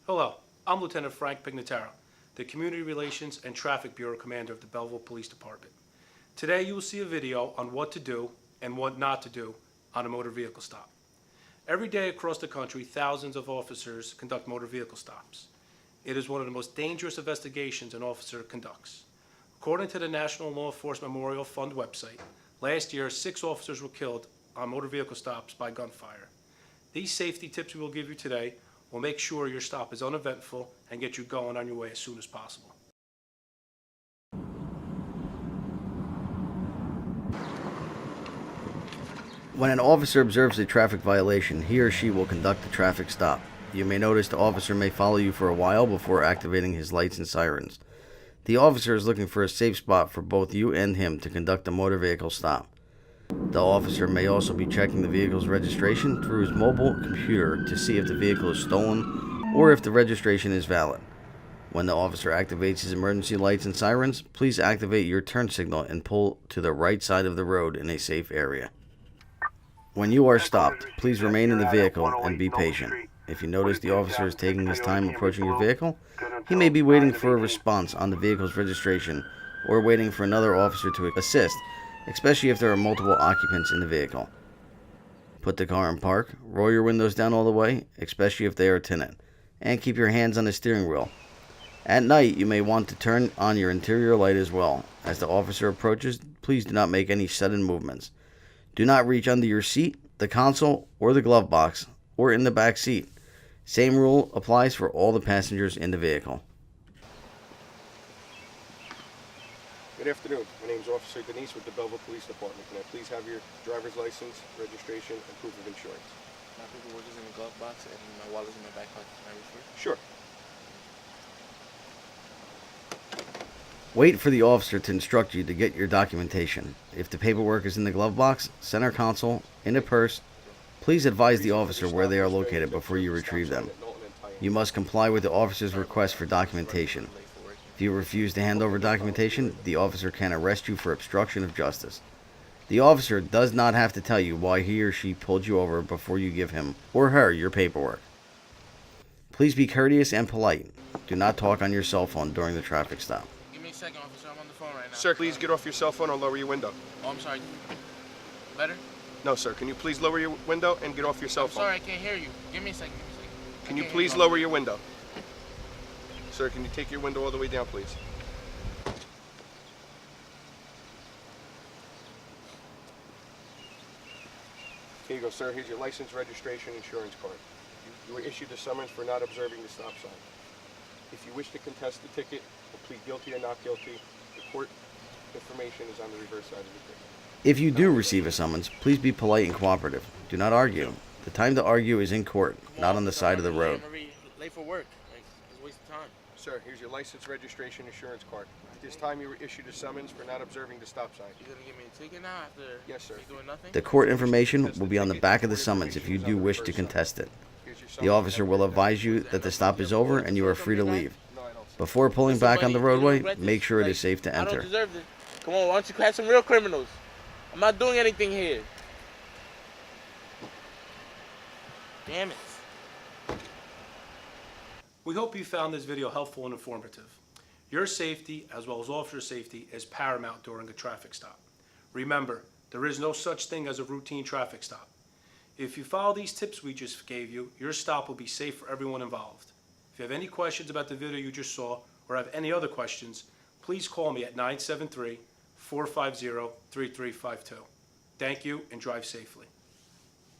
Hello, I'm Lieutenant Frank Pignataro, the Community Relations and Traffic Bureau Commander of the Belleville Police Department. Today you will see a video on what to do and what not to do on a motor vehicle stop. Every day across the country, thousands of officers conduct motor vehicle stops. It is one of the most dangerous investigations an officer conducts. According to the National Law Enforcement Memorial Fund website, last year 6 officers were killed on motor vehicle stops by gunfire. These safety tips we will give you today will make sure your stop is uneventful and get you going on your way as soon as possible. When an officer observes a traffic violation, he or she will conduct a traffic stop. You may notice the officer may follow you for a while before activating his lights and sirens. The officer is looking for a safe spot for both you and him to conduct a motor vehicle stop. The officer may also be checking the vehicle's registration through his mobile computer to see if the vehicle is stolen or if the registration is valid. When the officer activates his emergency lights and sirens, please activate your turn signal and pull to the right side of the road in a safe area. When you are stopped, please remain in the vehicle and be patient. If you notice the officer is taking his time approaching your vehicle, he may be waiting for a response on the vehicle's registration or waiting for another officer to assist, especially if there are multiple occupants in the vehicle. Put the car in park, roll your windows down all the way, especially if they are tinted, and keep your hands on the steering wheel. At night, you may want to turn on your interior light as well. As the officer approaches, please do not make any sudden movements. Do not reach under your seat, the console, or the glove box, or in the back seat. Same rule applies for all the passengers in the vehicle. Good afternoon. My name is Officer Denise with the Belleville Police Department. Can I please have your driver's license, registration, and proof of insurance? My paperwork is in the glove box and my wallet's in my back pocket. Can I reach for it? Sure. Wait for the officer to instruct you to get your documentation. If the paperwork is in the glove box, center console, in a purse, please advise the officer where they are located before you retrieve them. You must comply with the officer's request for documentation. If you refuse to hand over documentation, the officer can arrest you for obstruction of justice. The officer does not have to tell you why he or she pulled you over before you give him or her your paperwork. Please be courteous and polite. Do not talk on your cell phone during the traffic stop. Give me a second, officer. I'm on the phone right now. Sir, please get off your cell phone or lower your window. Oh, I'm sorry. Better? No, sir. Can you please lower your window and get off your cell phone? Sorry, I can't hear you. Give me a second. Can you please lower your window? Sir, can you take your window all the way down, please? Here you go, sir. Here's your license, registration, insurance card. You were issued a summons for not observing the stop sign. If you wish to contest the ticket or plead guilty or not guilty, the court information is on the reverse side of the ticket. If you do receive a summons, please be polite and cooperative. Do not argue. The time to argue is in court, not on the side of the road. I'm late for work. It's a waste of time. Sir, here's your license, registration, insurance card. At this time, you were issued a summons for not observing the stop sign. You're gonna give me a ticket now after Yes, sir. me doing nothing? The court information will be on the back of the summons if you do wish to contest it. The officer will advise you that the stop is over and you are free to leave. Before pulling back on the roadway, make sure it is safe to I enter. don't deserve this. Come on, why don't you catch some real criminals? I'm not doing anything here. Damn it. We hope you found this video helpful and informative. Your safety, as well as officer safety, is paramount during a traffic stop. Remember, there is no such thing as a routine traffic stop. If you follow these tips we just gave you, your stop will be safe for everyone involved. If you have any questions about the video you just saw or have any other questions, please call me at 973-450-3352. Thank you and drive safely.